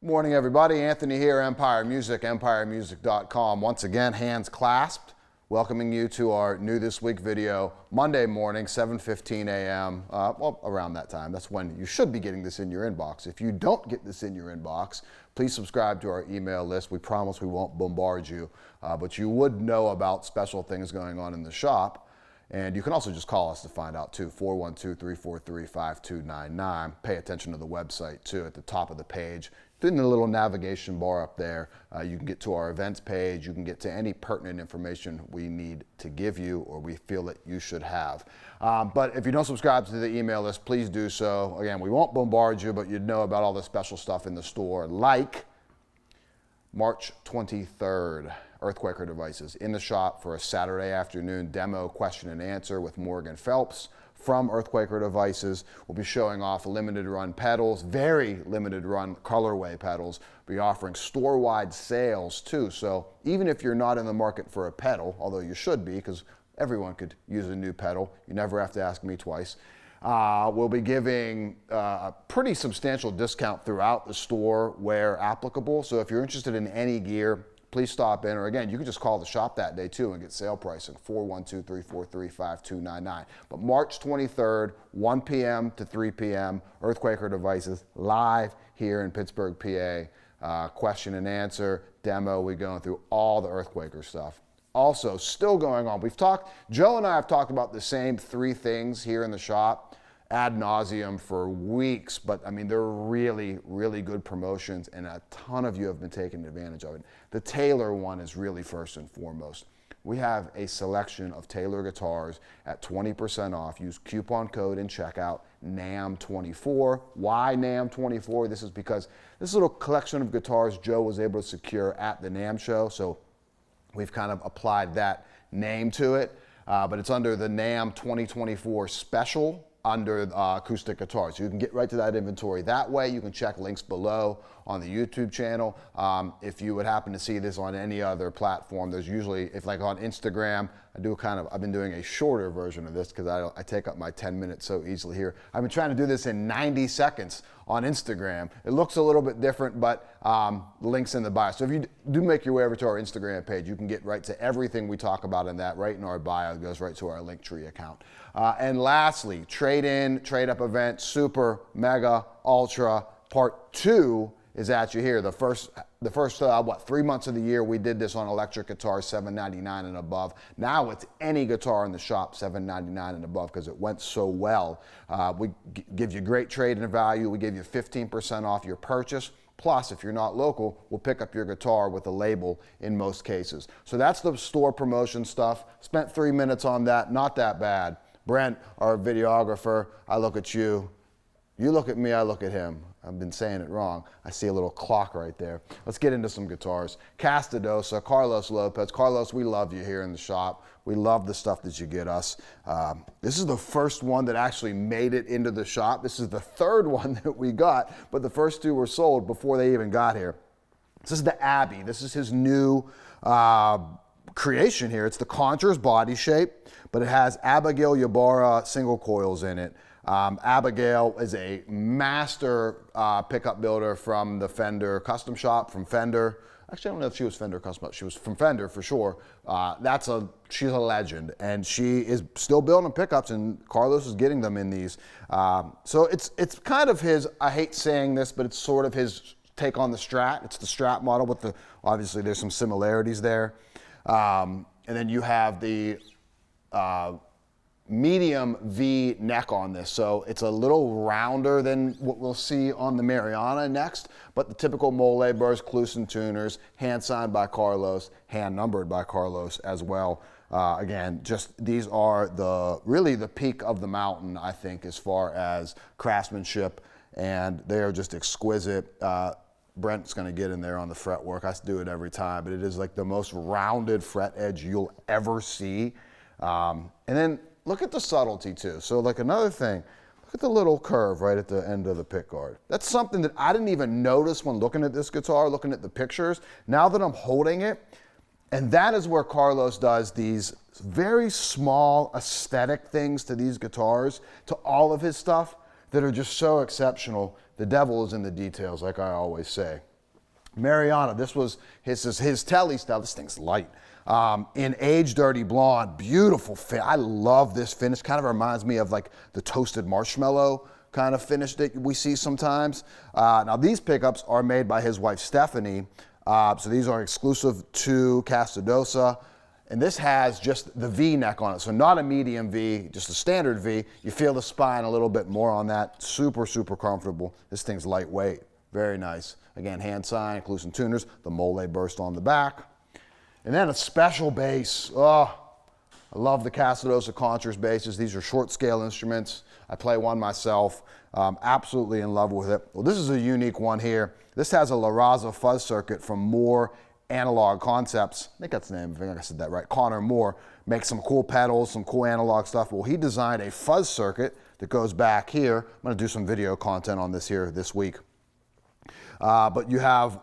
Morning, everybody. Anthony here, Empire Music, empiremusic.com. Once again, hands clasped, welcoming you to our new this week video, Monday morning, 7:15 a.m. Well, around that time. That's when you should be getting this in your inbox. If you don't get this in your inbox, please subscribe to our email list. We promise we won't bombard you, but you would know about special things going on in the shop. And you can also just call us to find out too, 412-343-5299. Pay attention to the website too, at the top of the page. In the little navigation bar up there, you can get to our events page. You can get to any pertinent information we need to give you or we feel that you should have. But if you don't subscribe to the email list, please do so. Again, we won't bombard you, but you'd know about all the special stuff in the store, like March 23rd, Earthquaker devices in the shop for a Saturday afternoon demo question and answer with Morgan Phelps from Earthquaker Devices. We'll be showing off limited run pedals, very limited run colorway pedals. We'll be offering store-wide sales too. So even if you're not in the market for a pedal, although you should be because everyone could use a new pedal, you never have to ask me twice. We'll be giving a pretty substantial discount throughout the store where applicable. So if you're interested in any gear, please stop in, or again, you can just call the shop that day too and get sale pricing, 412-343-5299. But March 23rd, 1 p.m. to 3 p.m., Earthquaker Devices, live here in Pittsburgh, PA. Question and answer, demo, we're going through all the Earthquaker stuff. Also, still going on, Joe and I have talked about the same three things here in the shop ad nauseum for weeks, but I mean, they're really, really good promotions and a ton of you have been taking advantage of it. The Tailor one is really first and foremost. We have a selection of Tailor guitars at 20% off. Use coupon code in checkout, NAMM24. Why NAMM24? This is because this little collection of guitars Joe was able to secure at the NAMM show, so we've kind of applied that name to it, but it's under the NAMM 2024 special under acoustic guitars. So you can get right to that inventory that way. You can check links below on the YouTube channel. If you would happen to see this on any other platform, there's usually, if like on Instagram, I've been doing a shorter version of this because I take up my 10 minutes so easily here. I've been trying to do this in 90 seconds on Instagram. It looks a little bit different, but the link's in the bio. So if you do make your way over to our Instagram page, you can get right to everything we talk about in that right in our bio. It goes right to our Linktree account. And lastly, trade-in, trade-up event, super, mega, ultra, part 2 is at you here. The first 3 months of the year, we did this on electric guitars, $7.99 and above. Now it's any guitar in the shop, $7.99 and above, because it went so well. We give you great trade-in value. We give you 15% off your purchase. Plus, if you're not local, we'll pick up your guitar with a label in most cases. So that's the store promotion stuff. Spent 3 minutes on that, not that bad. Brent, our videographer, I look at you. You look at me, I look at him. I've been saying it wrong. I see a little clock right there. Let's get into some guitars. CASTEDOSA, Carlos Lopez. Carlos, we love you here in the shop. We love the stuff that you get us. This is the first one that actually made it into the shop. This is the third one that we got, but the first two were sold before they even got here. This is the Abbey. This is his new creation here. It's the CONCHERS body shape, but it has Abigail Ybarra single coils in it. Abigail is a master pickup builder from the Fender custom shop, from Fender. Actually, I don't know if she was Fender custom, she was from Fender for sure. She's a legend, and she is still building pickups, and Carlos is getting them in these. So it's kind of his, I hate saying this, but it's sort of his take on the Strat. It's the Strat model with the, obviously there's some similarities there. And then you have the medium V neck on this, so it's a little rounder than what we'll see on the Marianna next, but the typical Mole burst, Clusen tuners, hand signed by Carlos, hand numbered by Carlos as well. Again, just these are really the peak of the mountain, I think, as far as craftsmanship, and they are just exquisite. Brent's going to get in there on the fretwork. I do it every time, but it is like the most rounded fret edge you'll ever see. And then look at the subtlety too. So like another thing, look at the little curve right at the end of the pick guard. That's something that I didn't even notice when looking at this guitar, looking at the pictures. Now that I'm holding it, and that is where Carlos does these very small aesthetic things to these guitars, to all of his stuff, that are just so exceptional. The devil is in the details, like I always say. Marianna, this was his Telly stuff. This thing's light. In Age Dirty Blonde, beautiful fit. I love this finish. Kind of reminds me of like the toasted marshmallow kind of finish that we see sometimes. Now these pickups are made by his wife Stephanie. So these are exclusive to CASTEDOSA. And this has just the V neck on it. So not a medium V, just a standard V. You feel the spine a little bit more on that. Super, super comfortable. This thing's lightweight. Very nice. Again, hand sign, inclusive tuners, the mole burst on the back. And then a special bass. Oh, I love the CASTEDOSA CONCHERS basses. These are short scale instruments. I play one myself. Absolutely in love with it. Well, this is a unique one here. This has a RAZA fuzz circuit from Moore Analog Concepts. I think that's the name. I think I said that right. Connor Moore makes some cool pedals, some cool analog stuff. Well, he designed a fuzz circuit that goes back here. I'm going to do some video content on this here this week. But you have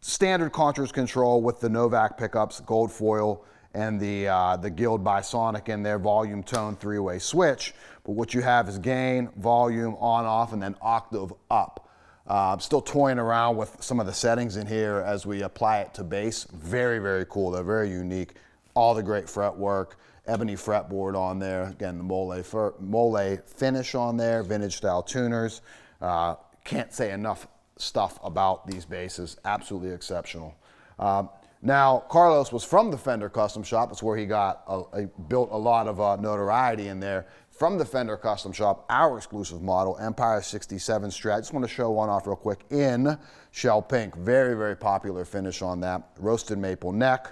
standard CONCHERS control with the Novak pickups, gold foil, and the Guild Bisonic in their volume tone three-way switch. But what you have is gain, volume, on, off, and then octave up. I'm still toying around with some of the settings in here as we apply it to bass. Very, very cool. They're very unique. All the great fretwork, ebony fretboard on there. Again, the mole finish on there, vintage style tuners. Can't say enough stuff about these basses. Absolutely exceptional. Now, Carlos was from the Fender Custom Shop. That's where he built a lot of notoriety in there. From the Fender Custom Shop, our exclusive model, Empire 67 Strat. Just want to show one off real quick in shell pink. Very, very popular finish on that. Roasted maple neck.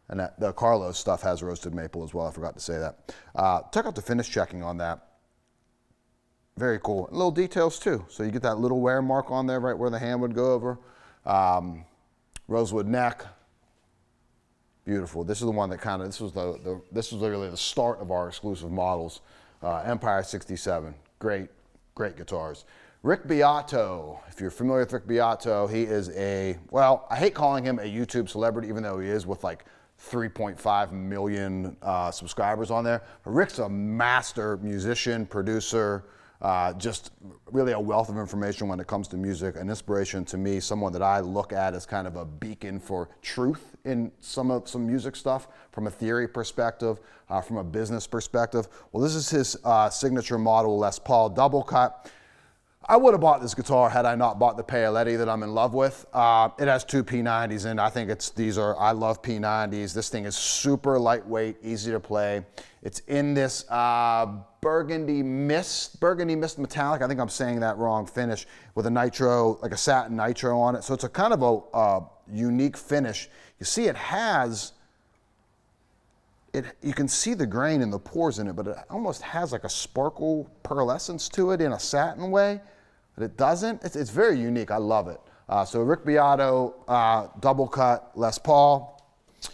And the Carlos stuff has roasted maple as well. I forgot to say that. Check out the finish checking on that. Very cool. Little details too. So you get that little wear mark on there right where the hand would go over. Rosewood neck. Beautiful. This is the one that kind of, this was really the start of our exclusive models. Empire 67. Great, great guitars. Rick Biato. If you're familiar with Rick Biato, he is well, I hate calling him a YouTube celebrity, even though he is with like 3.5 million subscribers on there. But Rick's a master musician, producer, just really a wealth of information when it comes to music, an inspiration to me, someone that I look at as kind of a beacon for truth in some music stuff from a theory perspective, from a business perspective. Well, this is his signature model Les Paul double cut. I would have bought this guitar had I not bought the Paoletti that I'm in love with. It has two P90s in. I think I love P90s. This thing is super lightweight, easy to play. It's in this burgundy mist metallic. I think I'm saying that wrong finish with a nitro, like a satin nitro on it. So it's a kind of a unique finish. You see it has, you can see the grain and the pores in it, but it almost has like a sparkle pearlescence to it in a satin way, but it doesn't. It's very unique. I love it. So Rick Biato, double cut Les Paul.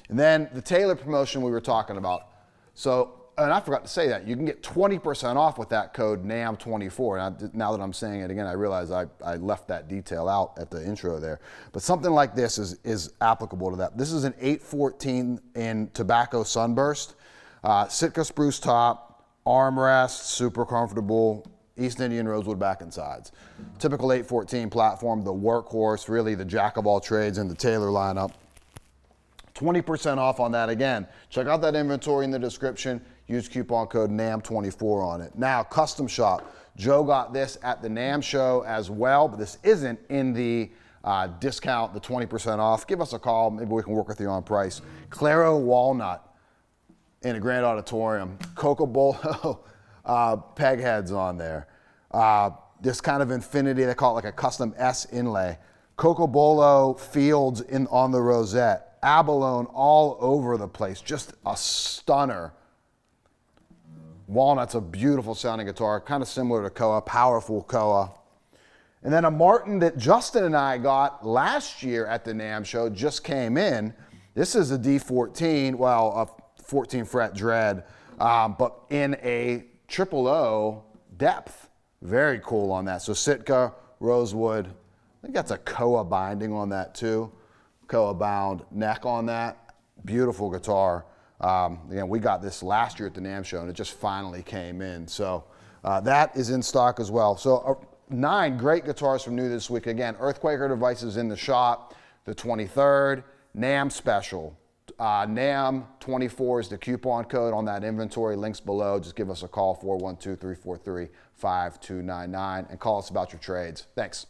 And then the Tailor promotion we were talking about. So, and I forgot to say that, you can get 20% off with that code NAMM24. Now that I'm saying it again, I realize I left that detail out at the intro there. But something like this is applicable to that. This is an 814 in Tobacco Sunburst. Sitka spruce top, armrest, super comfortable, East Indian rosewood back and sides. Typical 814 platform, the workhorse, really the jack of all trades in the Tailor lineup. 20% off on that again. Check out that inventory in the description. Use coupon code NAMM24 on it. Now, Custom Shop. Joe got this at the NAMM show as well, but this isn't in the discount, the 20% off. Give us a call. Maybe we can work with you on price. CLARO Walnut in a grand auditorium. Cocobolo peg heads on there. This kind of infinity, they call it like a custom S inlay. Cocobolo fields on the rosette. Abalone all over the place. Just a stunner. Walnut's a beautiful sounding guitar, kind of similar to Koa, powerful Koa. And then a Martin that Justin and I got last year at the NAMM show just came in. This is a D14, well, a 14 fret dread, but in a triple O depth. Very cool on that. So Sitka, Rosewood, I think that's a Koa binding on that too. Koa bound neck on that. Beautiful guitar. Again, we got this last year at the NAMM show and it just finally came in. So that is in stock as well. So 9 great guitars from new this week. Again, Earthquaker devices in the shop. the 23rd, NAMM special. NAMM 24 is the coupon code on that inventory. Links below. Just give us a call, 412-343-5299, and call us about your trades. Thanks.